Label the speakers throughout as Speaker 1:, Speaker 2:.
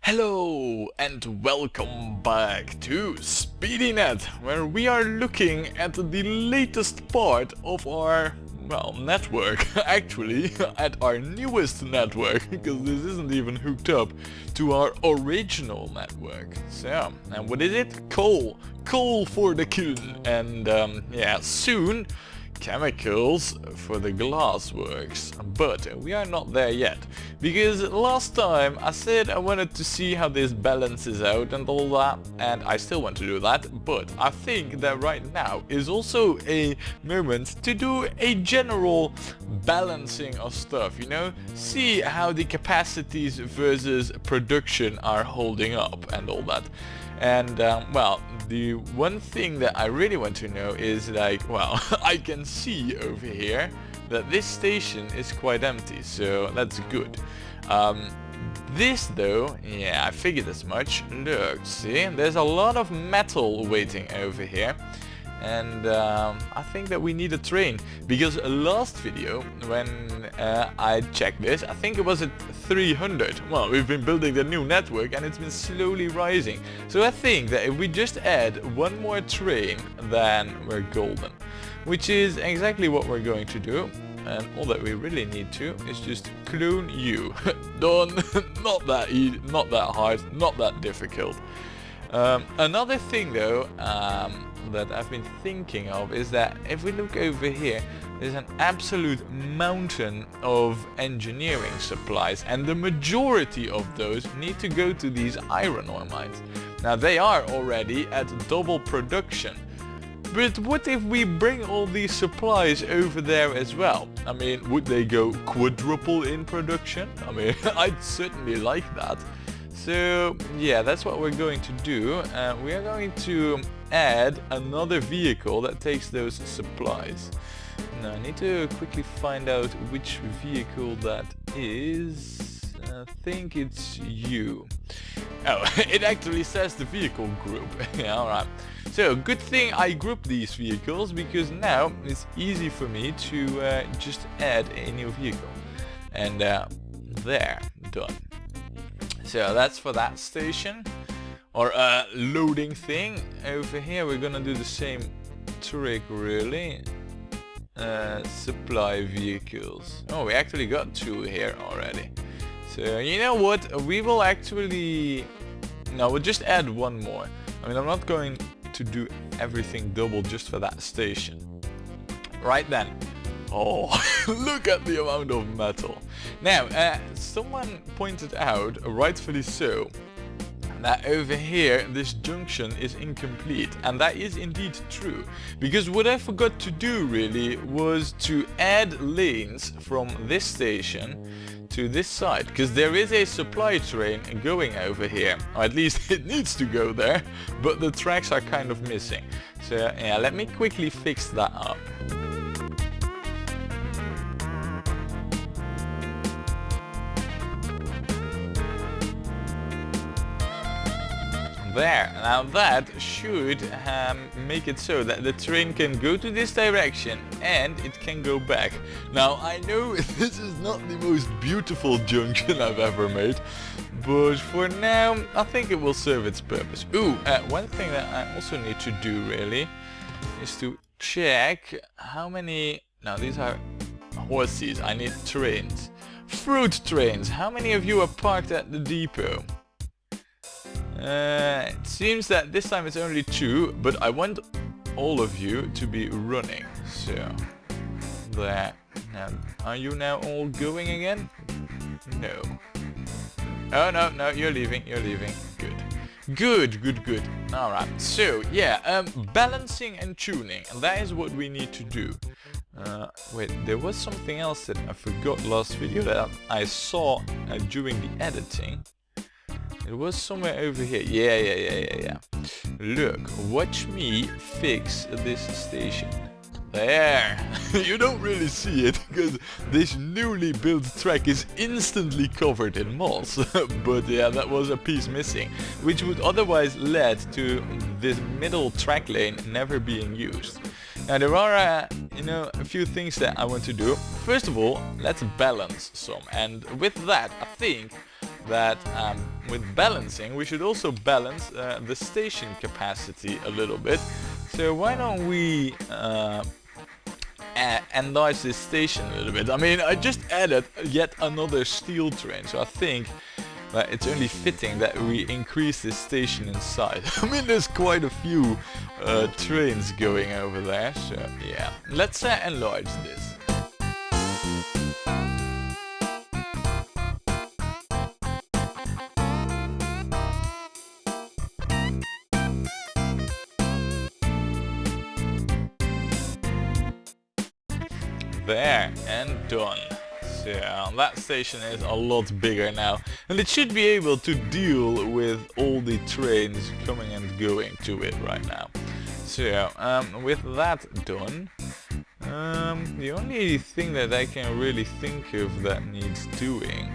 Speaker 1: Hello and welcome back to Speedynet, where we are looking at the latest part of our, network. Actually, at our newest network, because this isn't even hooked up to our original network. So, and what is it? Coal. Coal for the kiln. And soon chemicals for the glass works. But we are not there yet, because last time I said I wanted to see how this balances out and all that, and I still want to do that, but I think that right now is also a moment to do a general balancing of stuff, you know, see how the capacities versus production are holding up and all that. And the one thing that I really want to know is like, well, I can see over here that this station is quite empty, so that's good. This though, yeah, I figured as much. Look, see, there's a lot of metal waiting over here. And I think that we need a train, because last video when I checked this, I think it was at 300. Well, we've been building the new network and it's been slowly rising. So I think that if we just add one more train, then we're golden. Which is exactly what we're going to do. And all that we really need to is just clone you. Done. Not that easy, not that hard, not that difficult. Another thing though, that I've been thinking of is that if we look over here, there's an absolute mountain of engineering supplies, and the majority of those need to go to these iron ore mines. Now they are already at double production, but what if we bring all these supplies over there as well? I mean, would they go quadruple in production? I mean, I'd certainly like that. So yeah, that's what we're going to do. We are going to add another vehicle that takes those supplies. Now I need to quickly find out which vehicle that is. I think it's you. Oh, it actually says the vehicle group. Yeah, alright. So good thing I grouped these vehicles, because now it's easy for me to just add a new vehicle. And there, done. So that's for that station, or loading thing. Over here we're gonna do the same trick really. Supply vehicles. Oh, we actually got two here already. So you know what, we will actually, no, we'll just add one more. I mean, I'm not going to do everything double just for that station. Right then. Oh, look at the amount of metal. Now, someone pointed out, rightfully so, that over here this junction is incomplete, and that is indeed true, because what I forgot to do really was to add lanes from this station to this side, because there is a supply train going over here, or at least it needs to go there, but the tracks are kind of missing. So yeah, let me quickly fix that up. There, now that should make it so that the train can go to this direction and it can go back. Now I know this is not the most beautiful junction I've ever made, but for now I think it will serve its purpose. Ooh, one thing that I also need to do really is to check how many, now these are horses, I need trains. Fruit trains, how many of you are parked at the depot? It seems that this time it's only two, but I want all of you to be running. So, there. Now, are you now all going again? No. Oh, no, you're leaving, Good. Good. Alright, so, yeah, balancing and tuning, and that is what we need to do. Wait, there was something else that I forgot last video that I saw during the editing. It was somewhere over here. Yeah. Look, watch me fix this station. There. You don't really see it, because this newly built track is instantly covered in moss. But yeah, that was a piece missing, which would otherwise lead to this middle track lane never being used. Now there are, a few things that I want to do. First of all, let's balance some, and with that I think that with balancing, we should also balance the station capacity a little bit. So why don't we enlarge this station a little bit? I mean, I just added yet another steel train, so I think that it's only fitting that we increase this station inside. I mean, there's quite a few trains going over there, so yeah. Let's enlarge this. There, and done. So that station is a lot bigger now, and it should be able to deal with all the trains coming and going to it right now. So with that done, the only thing that I can really think of that needs doing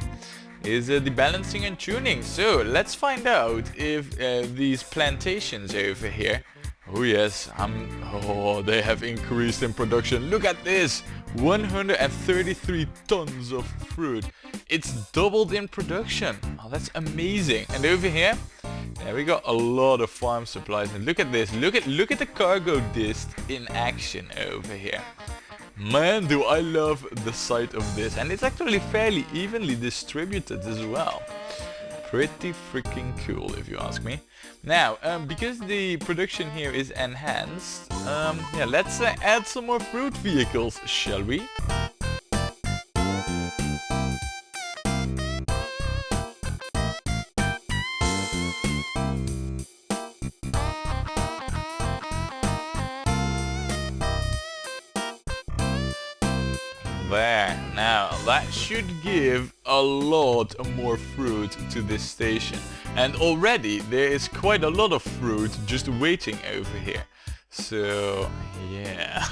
Speaker 1: is the balancing and tuning. So let's find out if these plantations over here, oh yes, oh, they have increased in production. Look at this! 133 tons of fruit. It's doubled in production. Oh, that's amazing. And over here, yeah, we got a lot of farm supplies. And look at this. Look at the cargo disc in action over here. Man, do I love the sight of this. And it's actually fairly evenly distributed as well. Pretty freaking cool, if you ask me. Now, because the production here is enhanced, yeah, let's add some more fruit vehicles, shall we? There, now that should give a lot more fruit to this station. And already there is quite a lot of fruit just waiting over here. So, yeah.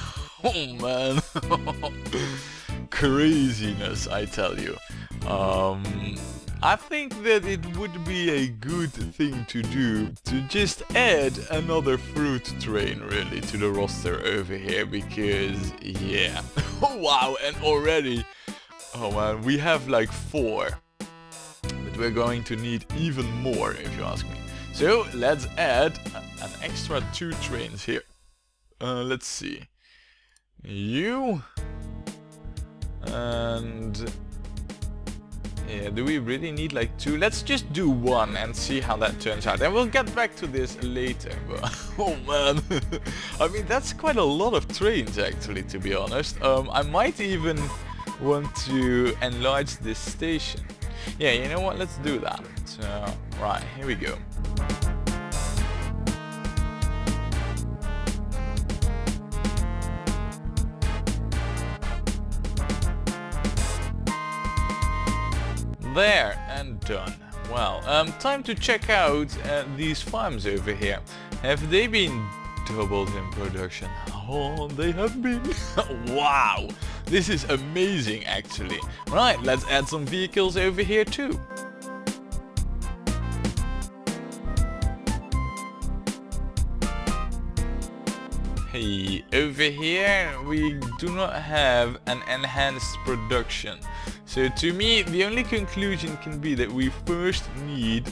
Speaker 1: Oh man. Craziness, I tell you. I think that it would be a good thing to do to just add another fruit train really to the roster over here, because yeah. Oh wow, and already, oh man, we have like 4, but we're going to need even more if you ask me. So let's add an extra 2 trains here. Let's see, you and yeah, do we really need like 2? Let's just do 1 and see how that turns out. And we'll get back to this later. But oh man, I mean that's quite a lot of trains actually, to be honest. I might even want to enlarge this station. Yeah, you know what? Let's do that. So right, here we go. There, and done. Well, time to check out these farms over here. Have they been doubled in production? Oh, they have been. Wow, this is amazing actually. Right, let's add some vehicles over here too. Hey, over here we do not have an enhanced production. So to me, the only conclusion can be that we first need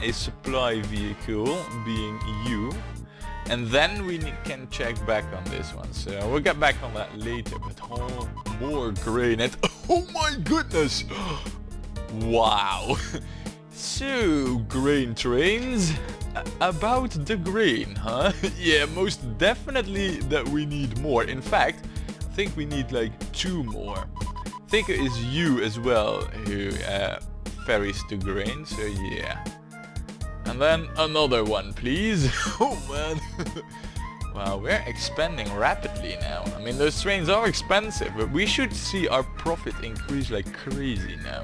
Speaker 1: a supply vehicle, being you, and then we can check back on this one. So we'll get back on that later, but oh, more grain. And oh my goodness! Wow! So, grain trains, about the grain, huh? Yeah, most definitely that we need more. In fact, I think we need like 2 more. I think it is you as well who ferries the grain, so yeah. And then another one, please. Oh man. Wow, we're expanding rapidly now. I mean, those trains are expensive, but we should see our profit increase like crazy now.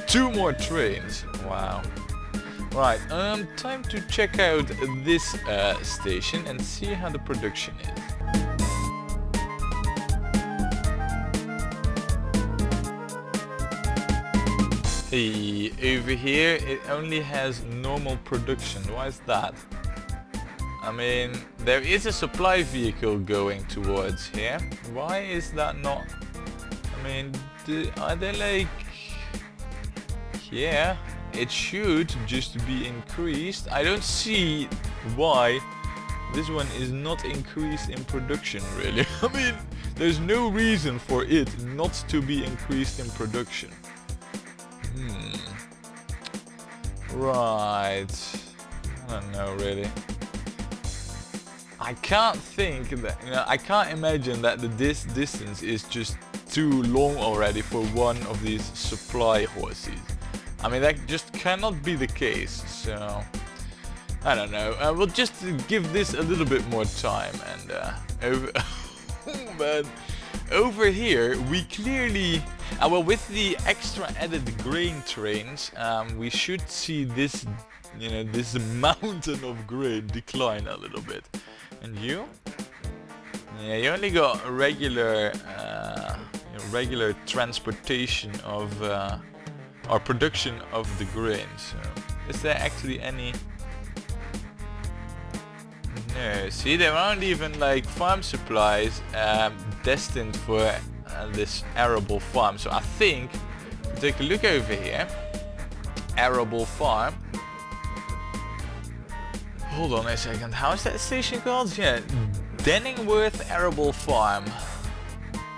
Speaker 1: 2 more trains. Wow. Right, time to check out this station and see how the production is. Hey, over here it only has normal production. Why is that? I mean, there is a supply vehicle going towards here. Why is that not? I mean, are they like... Yeah, it should just be increased. I don't see why this one is not increased in production, really. I mean, there's no reason for it not to be increased in production. Right. I don't know, really. I can't think that, I can't imagine that this distance is just too long already for one of these supply horses. I mean, that just cannot be the case, so I don't know. We'll just give this a little bit more time, and over oh man, over here we clearly well, with the extra added grain trains, we should see this, this mountain of grain decline a little bit. And you? Yeah, you only got a regular transportation of or production of the grain. So, is there actually any? No. See, there aren't even like farm supplies destined for this arable farm. So I think, if we take a look over here, arable farm. Hold on a second, how is that station called? Yeah, Denningworth Arable Farm.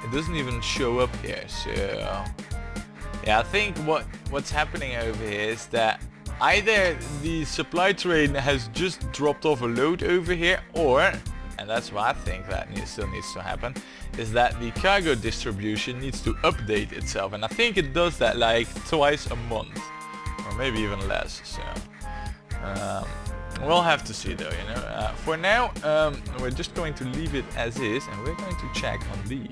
Speaker 1: It doesn't even show up here, so yeah, I think what's happening over here is that either the supply train has just dropped off a load over here, or, and that's what I think that still needs to happen, is that the cargo distribution needs to update itself, and I think it does that like twice a month, or maybe even less. So we'll have to see though, For now, we're just going to leave it as is, and we're going to check on these.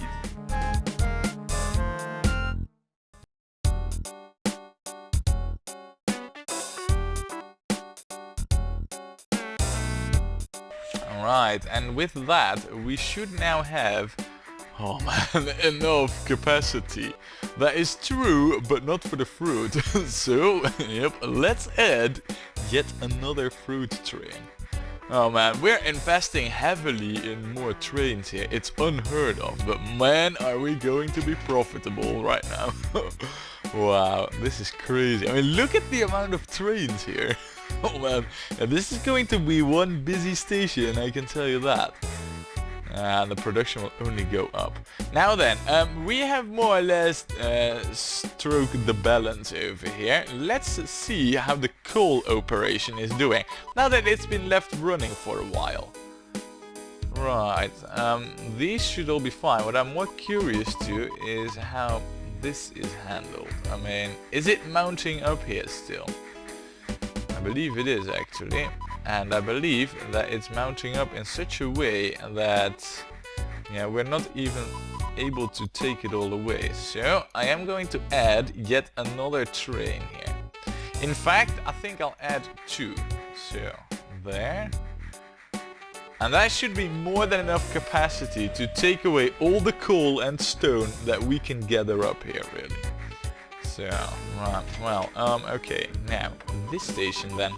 Speaker 1: Alright, and with that, we should now have, oh man, enough capacity. That is true, but not for the fruit. So, yep, let's add yet another fruit train. Oh man, we're investing heavily in more trains here. It's unheard of, but man, are we going to be profitable right now. Wow, this is crazy. I mean, look at the amount of trains here. Oh man, and this is going to be one busy station, I can tell you that. And the production will only go up. Now then, we have more or less struck the balance over here. Let's see how the coal operation is doing, now that it's been left running for a while. Right, these should all be fine. What I'm more curious to is how this is handled. I mean, is it mounting up here still? I believe it is actually. And I believe that it's mounting up in such a way that, yeah, we're not even able to take it all away. So I am going to add yet another train here. In fact, I think I'll add 2. So there. And that should be more than enough capacity to take away all the coal and stone that we can gather up here, really. So, right, well, okay, now, this station then.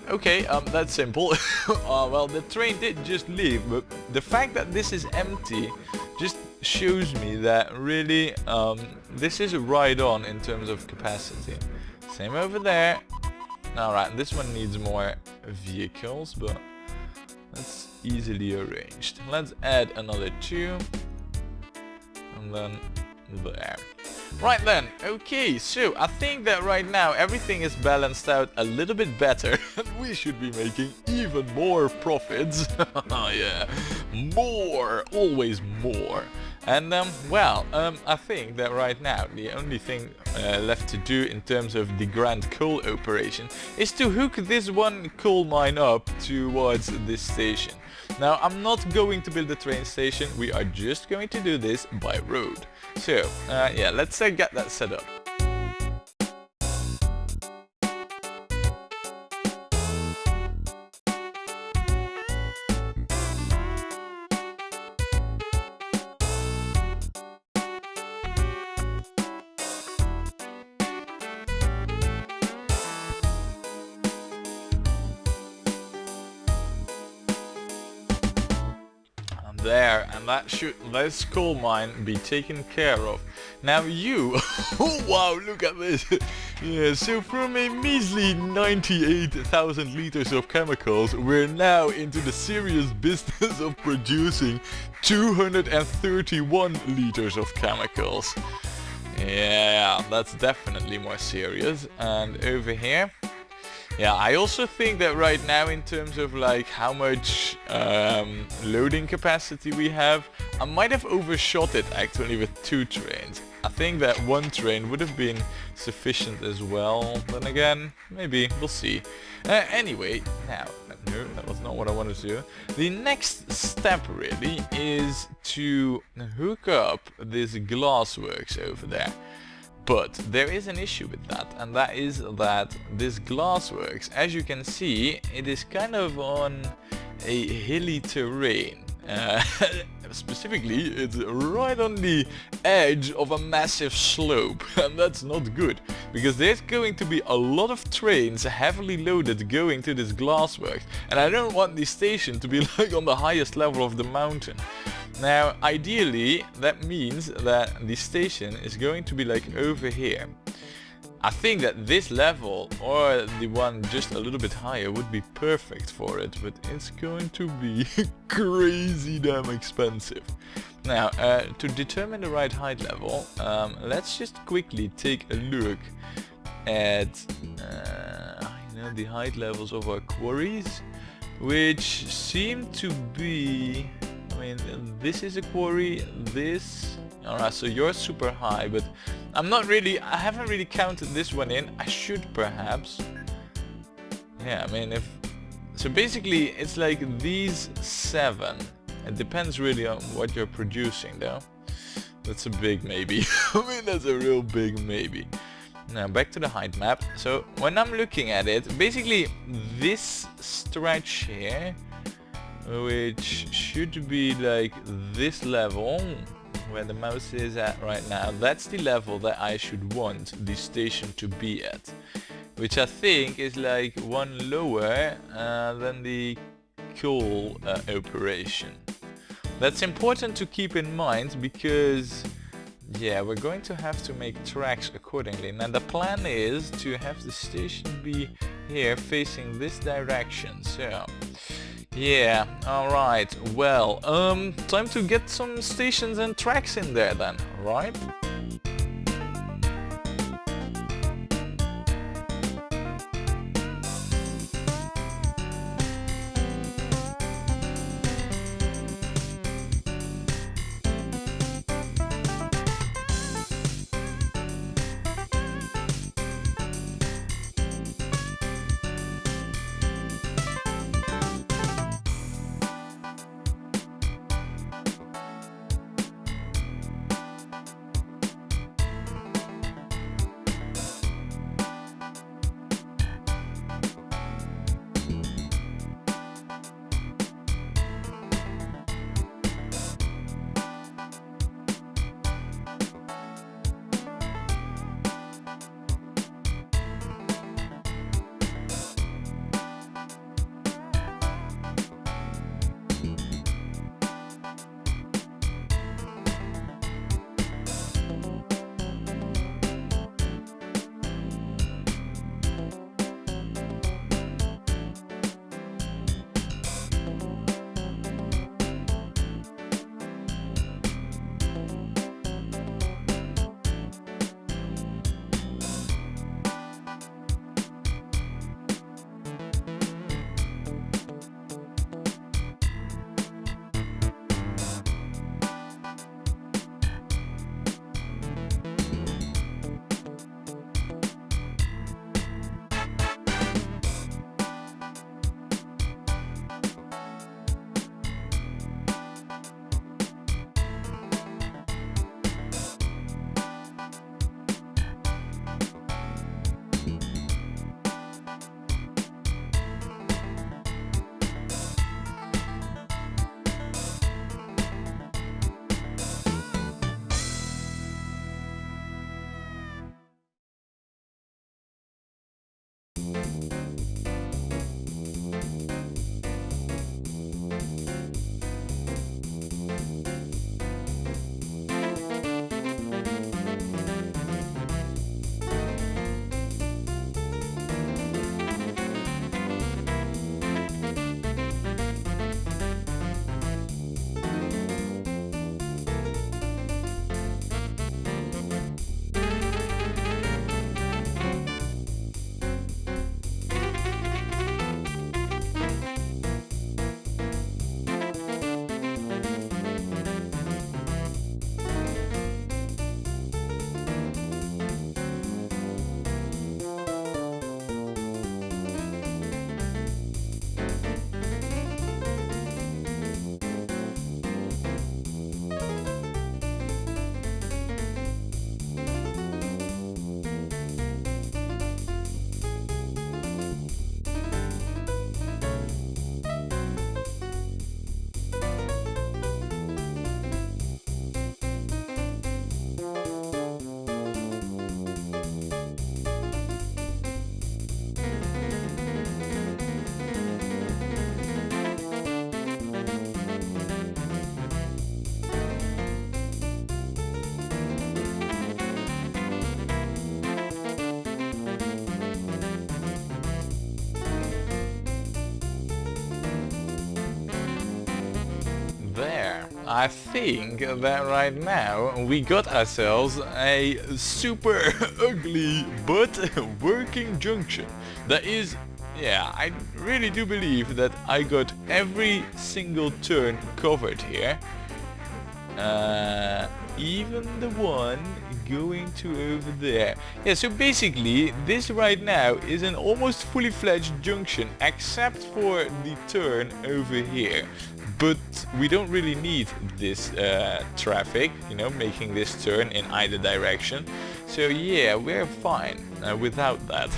Speaker 1: Okay, that's simple. Well, the train did just leave, but the fact that this is empty just shows me that really this is right on in terms of capacity. Same over there. Alright, this one needs more vehicles, but that's easily arranged. Let's add another 2. And then there. Right then, okay, so I think that right now everything is balanced out a little bit better and we should be making even more profits. Yeah, more, always more. And well, I think that right now the only thing left to do in terms of the grand coal operation is to hook this one coal mine up towards this station. Now, I'm not going to build a train station, we are just going to do this by road. So, yeah, let's get that set up. There, and that should, this coal mine be taken care of. Now you, oh wow, look at this. Yeah, so from a measly 98,000 liters of chemicals, we're now into the serious business of producing 231 liters of chemicals. Yeah, that's definitely more serious. And over here, yeah, I also think that right now in terms of like how much loading capacity we have, I might have overshot it actually with 2 trains. I think that 1 train would have been sufficient as well. Then again, maybe, we'll see. Anyway, now, no, that was not what I wanted to do. The next step really is to hook up this glassworks over there. But there is an issue with that, and that is that this glassworks, as you can see, it is kind of on a hilly terrain. Specifically, it's right on the edge of a massive slope, and that's not good, because there's going to be a lot of trains heavily loaded going to this glassworks, and I don't want the station to be like on the highest level of the mountain. Now, ideally, that means that the station is going to be like over here. I think that this level, or the one just a little bit higher, would be perfect for it, but it's going to be crazy damn expensive. Now, to determine the right height level, let's just quickly take a look at the height levels of our quarries, which seem to be... I mean, this is a quarry, this... Alright, so you're super high, but I haven't really counted this one in. I should perhaps. Yeah, I mean, so basically it's like these 7. It depends really on what you're producing though. That's a big maybe. I mean, that's a real big maybe. Now back to the height map. So when I'm looking at it, basically this stretch here, which should be like this level where the mouse is at right now, that's the level that I should want the station to be at, which I think is like 1 lower than the coal operation. That's important to keep in mind because, yeah, we're going to have to make tracks accordingly. Now the plan is to have the station be here facing this direction, so... Yeah, alright, well, time to get some stations and tracks in there then, right? I think that right now we got ourselves a super ugly but working junction. That is, yeah, I really do believe that I got every single turn covered here. Even the one going to over there. Yeah, so basically this right now is an almost fully fledged junction except for the turn over here. But we don't really need this traffic, you know, making this turn in either direction. So yeah, we're fine without that.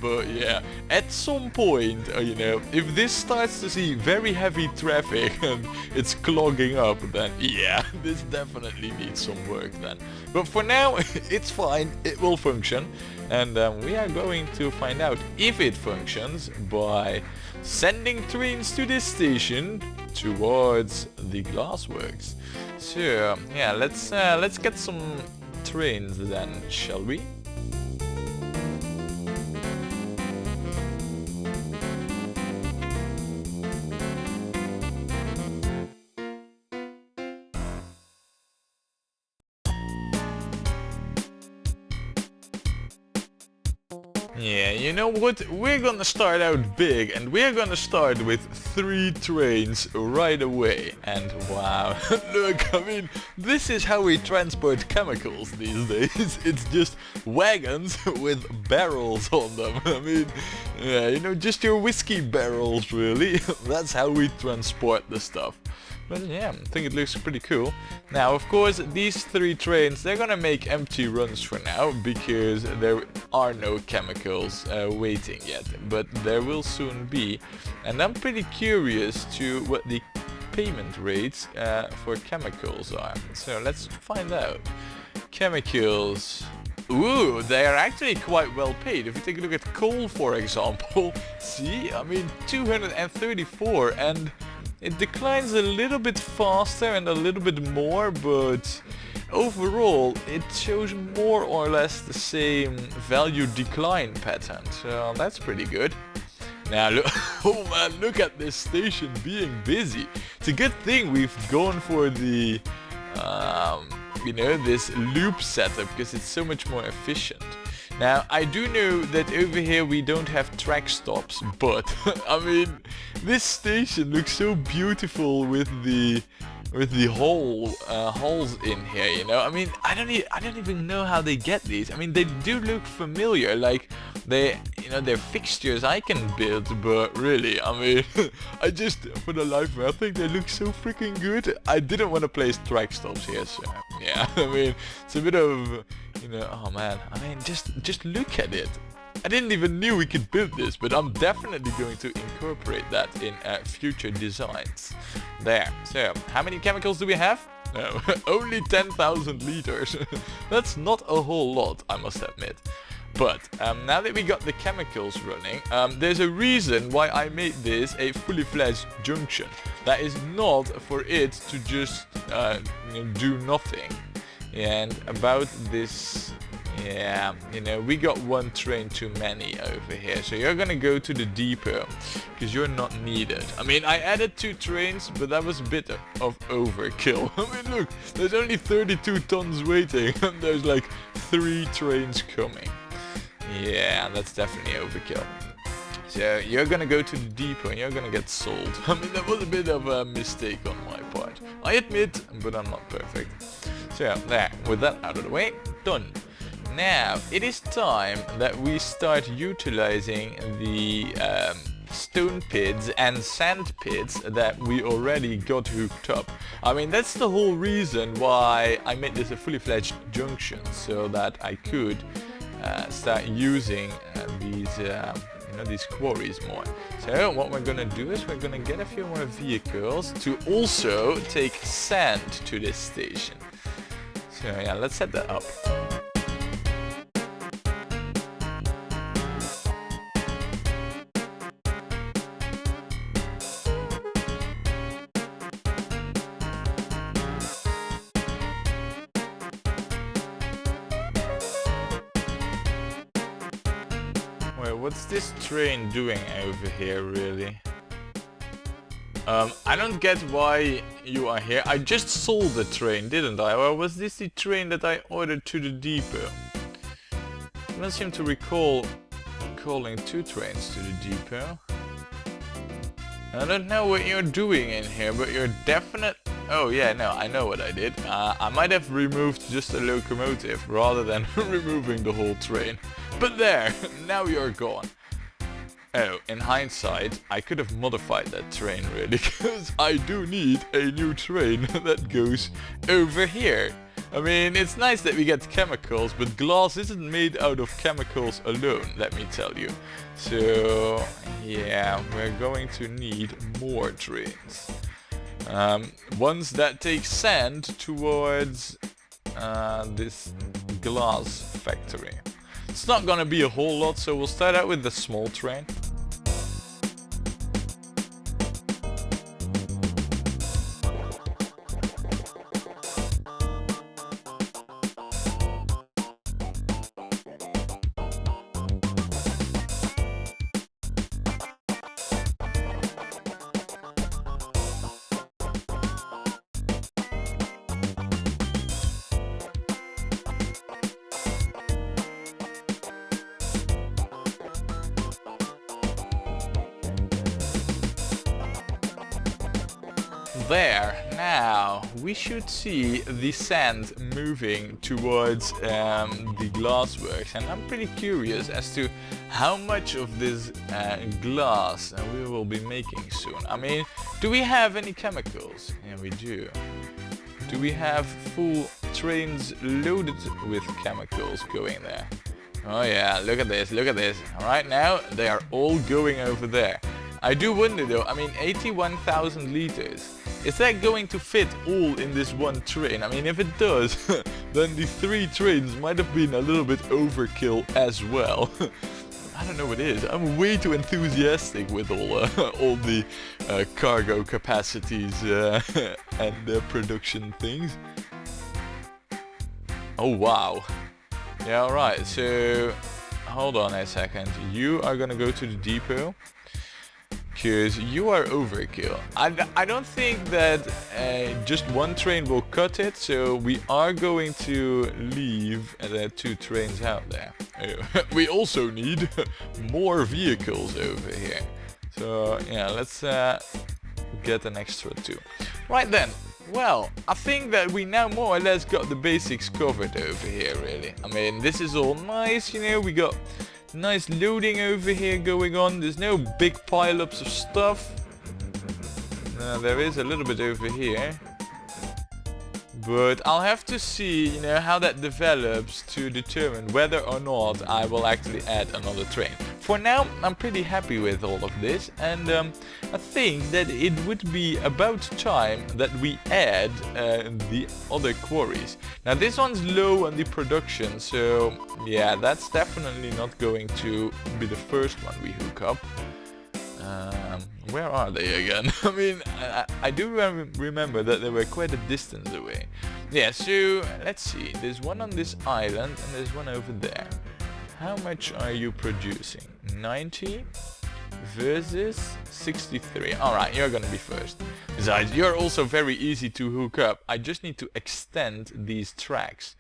Speaker 1: But yeah, at some point, you know, if this starts to see very heavy traffic and it's clogging up, then yeah, this definitely needs some work then. But for now, it's fine, it will function. And we are going to find out if it functions by sending trains to this station towards the glassworks. So yeah, let's get some trains then, shall we? Yeah, you know what? We're gonna start out big and we're gonna start with 3 trains right away. And wow, look, I mean, this is how we transport chemicals these days. It's just wagons with barrels on them. I mean, yeah, you know, just your whiskey barrels really. That's how we transport the stuff. But yeah, I think it looks pretty cool. Now, of course, these 3 trains, they're gonna make empty runs for now, because there are no chemicals waiting yet. But there will soon be. And I'm pretty curious to what the payment rates for chemicals are. So let's find out. Chemicals. Ooh, they are actually quite well paid. If you take a look at coal, for example, see, I mean, 234, and it declines a little bit faster and a little bit more, but overall it shows more or less the same value decline pattern, so that's pretty good. Now look, oh man, look at this station being busy. It's a good thing we've gone for the, you know, this loop setup, because it's so much more efficient. Now, I do know that over here we don't have track stops, but I mean, this station looks so beautiful with the holes in here, you know. I mean, I don't even know how they get these. I mean, they do look familiar, like they, you know, they're fixtures I can build, but really, I mean, I just, for the life of me, I think they look so freaking good. I didn't want to place track stops here, so yeah. I mean, it's a bit of, you know, oh man, I mean, just look at it. I didn't even knew we could build this, but I'm definitely going to incorporate that in future designs. There. So, how many chemicals do we have? No, only 10,000 liters. That's not a whole lot, I must admit. But now that we got the chemicals running, there's a reason why I made this a fully fledged junction. That is not for it to just you know, do nothing. And about this, yeah, you know, we got 1 train too many over here, so you're gonna go to the depot because you're not needed. I mean, I added 2 trains, but that was a bit of overkill. I mean, look, there's only 32 tons waiting and there's like 3 trains coming. Yeah, that's definitely overkill. So you're gonna go to the depot and you're gonna get sold. I mean, that was a bit of a mistake on my part, I admit, but I'm not perfect. So there, with that out of the way, done. Now, it is time that we start utilizing the stone pits and sand pits that we already got hooked up. I mean, that's the whole reason why I made this a fully fledged junction, so that I could start using these you know, these quarries more. So what we're gonna do is we're gonna get a few more vehicles to also take sand to this station. So yeah, let's set that up. Wait, what's this train doing over here really? I don't get why you are here. I just sold the train, didn't I? Or was this the train that I ordered to the depot? I don't seem to recall calling 2 trains to the depot. I don't know what you're doing in here, but you're definite... Oh yeah, no, I know what I did. I might have removed just a locomotive rather than removing the whole train. But there, now you're gone. Oh, in hindsight, I could have modified that train really, because I do need a new train that goes over here. I mean, it's nice that we get chemicals, but glass isn't made out of chemicals alone, let me tell you. So, yeah, we're going to need more trains. Ones that take sand towards this glass factory. It's not gonna be a whole lot, so we'll start out with the small train. There, now we should see the sand moving towards the glassworks, and I'm pretty curious as to how much of this glass we will be making soon. I mean, do we have any chemicals? Yeah, we do. Do we have full trains loaded with chemicals going there? Oh yeah, look at this, look at this. Right now, they are all going over there. I do wonder though, I mean 81,000 liters. Is that going to fit all in this one train? I mean, if it does, then the 3 trains might have been a little bit overkill as well. I don't know what it is. I'm way too enthusiastic with all the cargo capacities and production things. Oh wow. Yeah, alright, so hold on a second. You are gonna go to the depot. Because you are overkill. I don't think that just one train will cut it, so we are going to leave the 2 trains out there. We also need more vehicles over here. So yeah, let's get an extra 2. Right then, well, I think that we now more or less got the basics covered over here really. I mean, this is all nice, you know, we got nice loading over here going on. There's no big pile-ups of stuff. There is a little bit over here. But I'll have to see, you know, how that develops to determine whether or not I will actually add another train. For now, I'm pretty happy with all of this, and I think that it would be about time that we add the other quarries. Now this one's low on the production, so yeah, that's definitely not going to be the first one we hook up. Where are they again? I mean, I do remember that they were quite a distance away. Yeah, so let's see. There's one on this island and there's one over there. How much are you producing? 90 versus 63. Alright, you're gonna be first. Besides, you're also very easy to hook up. I just need to extend these tracks.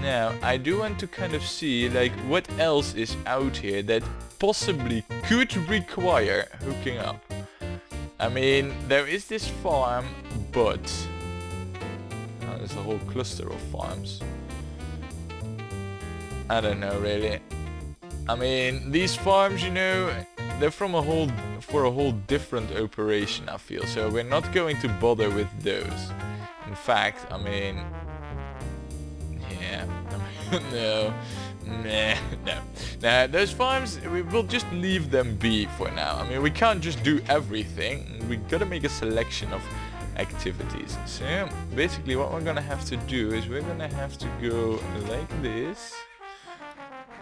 Speaker 1: Now, I do want to kind of see like what else is out here that possibly could require hooking up. I mean, there is this farm, but there's a whole cluster of farms. I don't know really. I mean, these farms, you know, they're for a whole different operation, I feel. So we're not going to bother with those. In fact, I mean, yeah, no. Nah, those farms, we will just leave them be for now. I mean, we can't just do everything. We gotta make a selection of activities. So, basically what we're gonna have to do is we're gonna have to go like this.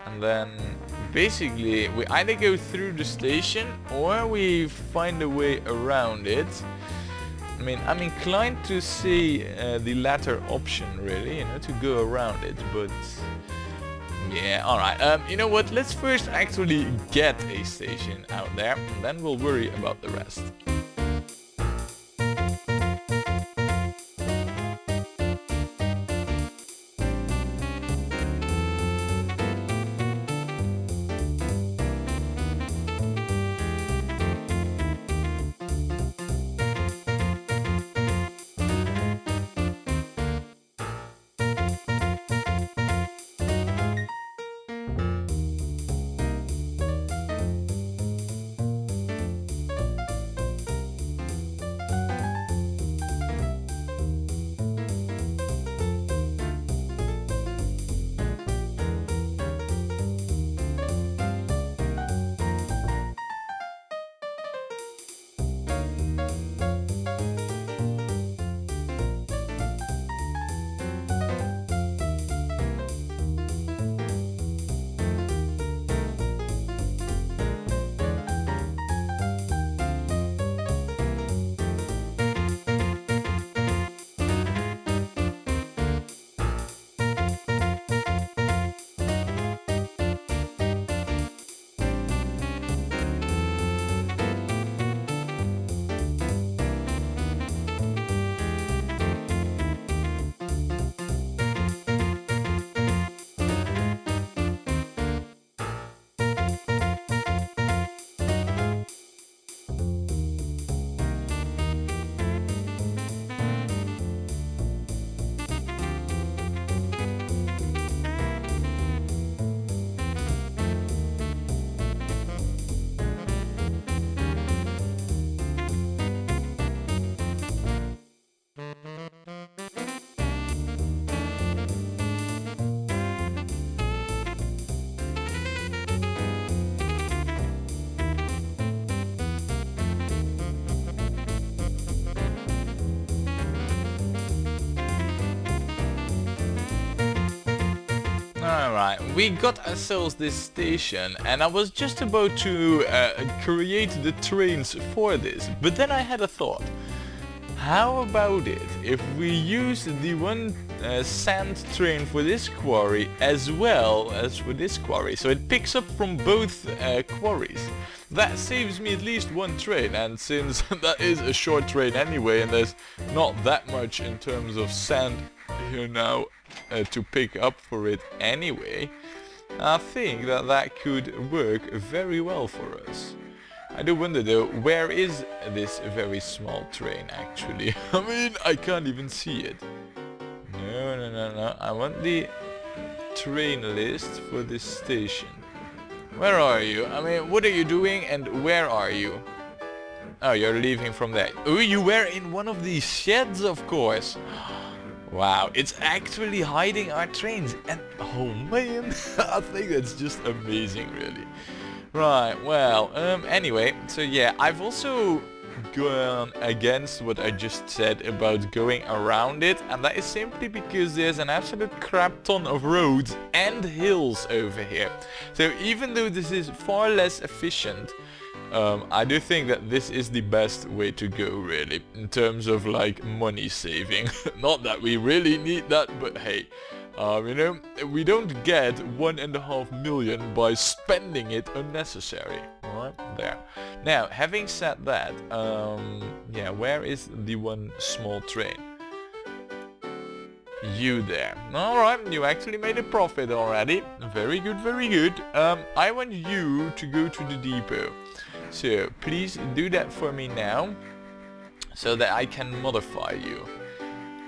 Speaker 1: And then, basically, we either go through the station or we find a way around it. I mean, I'm inclined to say the latter option, really, you know, to go around it, but yeah, alright. You know what, let's first actually get a station out there, and then we'll worry about the rest. Right, we got ourselves this station, and I was just about to create the trains for this, but then I had a thought. How about it if we use the one sand train for this quarry as well as for this quarry, so it picks up from both quarries. That saves me at least one train, and since that is a short train anyway and there's not that much in terms of sand here now to pick up for it anyway, I think that that could work very well for us. I do wonder though, where is this very small train actually? I mean, I can't even see it. No, I want the train list for this station. Where are you? I mean, what are you doing and where are you? Oh, you're leaving from there. Oh, you were in one of these sheds, of course. Wow, it's actually hiding our trains, and oh man, I think that's just amazing, really. Right, well, anyway, so yeah, I've also gone against what I just said about going around it, and that is simply because there's an absolute crap ton of roads and hills over here. So even though this is far less efficient, I do think that this is the best way to go, really, in terms of like money saving. Not that we really need that, but hey, you know, we don't get 1.5 million by spending it unnecessary. Alright, there. Now, having said that, yeah, where is the one small train? You there. Alright, you actually made a profit already. Very good, very good. I want you to go to the depot. So, please do that for me now, so that I can modify you.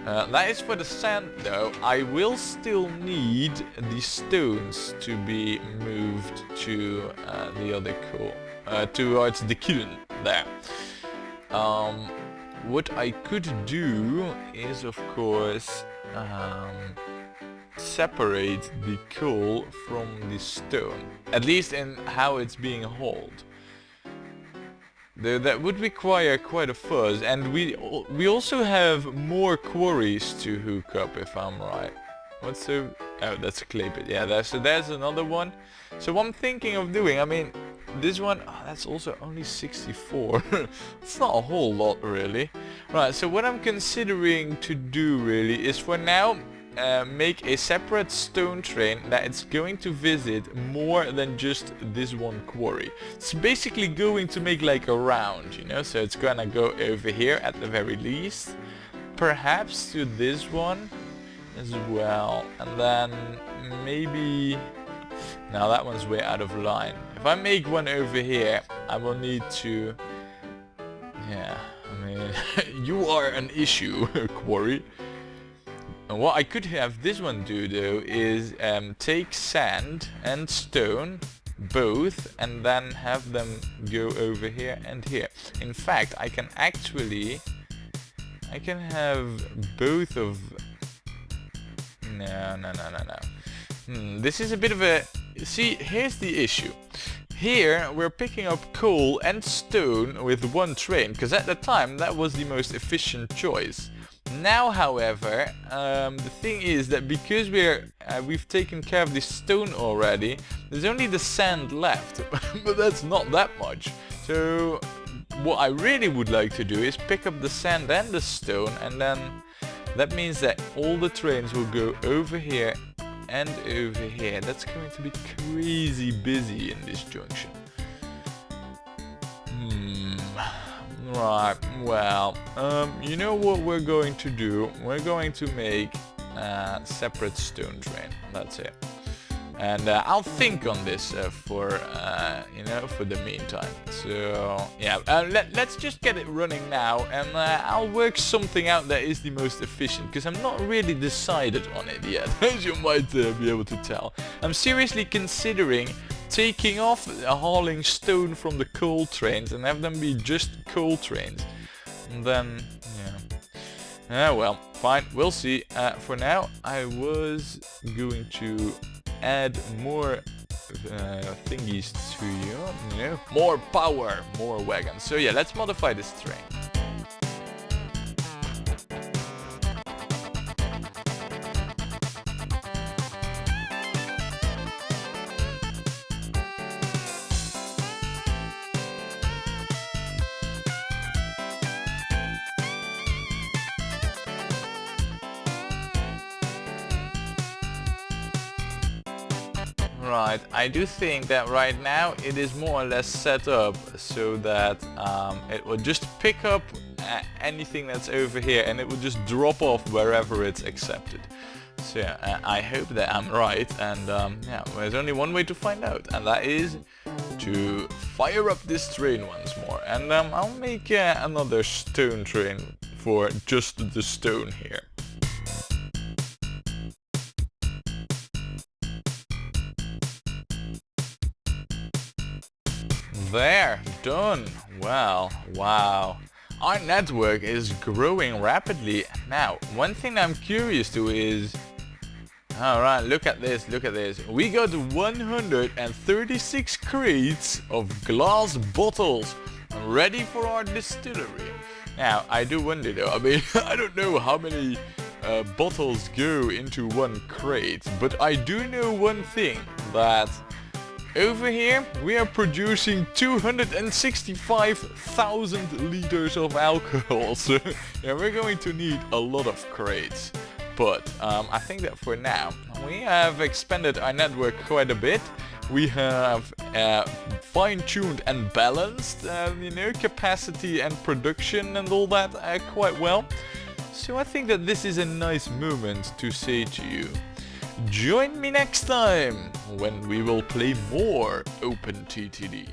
Speaker 1: That is for the sand though. I will still need the stones to be moved to the other coal, towards the kiln there. What I could do is, of course, separate the coal from the stone, at least in how it's being hauled. Though that would require quite a fuzz, and we also have more quarries to hook up, if I'm right. What's so... oh, that's a clay pit. Yeah, there's another one. So what I'm thinking of doing, I mean, this one, oh, that's also only 64. It's not a whole lot, really. Right, so what I'm considering to do, really, is for now, make a separate stone train that it's going to visit more than just this one quarry. It's basically going to make like a round, you know, so it's gonna go over here at the very least, perhaps to this one as well, and then maybe... now that one's way out of line. If I make one over here, I will need to... yeah, I mean, you are an issue, quarry. And what I could have this one do though is take sand and stone, both, and then have them go over here and here. In fact, I can actually... I can have both of... no. This is a bit of a... see, here's the issue. Here we're picking up coal and stone with one train, because at the time that was the most efficient choice. Now, however, the thing is that because we've taken care of the stone already, there's only the sand left, but that's not that much. So what I really would like to do is pick up the sand and the stone, and then that means that all the trains will go over here and over here. That's going to be crazy busy in this junction. Right, well, you know what we're going to do? We're going to make a separate stone train. That's it. And I'll think on this for, you know, for the meantime. So, yeah, let's just get it running now, and I'll work something out that is the most efficient, because I'm not really decided on it yet, as you might be able to tell. I'm seriously considering taking off hauling stone from the coal trains and have them be just coal trains. And then, yeah. Well, fine, we'll see. For now, I was going to add more thingies to you know, more power, more wagons. So yeah, let's modify this train. Right, I do think that right now it is more or less set up so that it will just pick up anything that's over here and it will just drop off wherever it's accepted. So I hope that I'm right, and yeah, there's only one way to find out, and that is to fire up this train once more. And I'll make another stone train for just the stone here. There, done. Well, wow. Our network is growing rapidly. Now, one thing I'm curious to is... Alright, look at this, look at this. We got 136 crates of glass bottles ready for our distillery. Now, I do wonder though, I mean, I don't know how many bottles go into one crate, but I do know one thing, that over here we are producing 265,000 liters of alcohol, so yeah, we're going to need a lot of crates. But I think that for now we have expanded our network quite a bit. We have fine-tuned and balanced you know, capacity and production and all that quite well. So I think that this is a nice moment to say to you, join me next time when we will play more OpenTTD.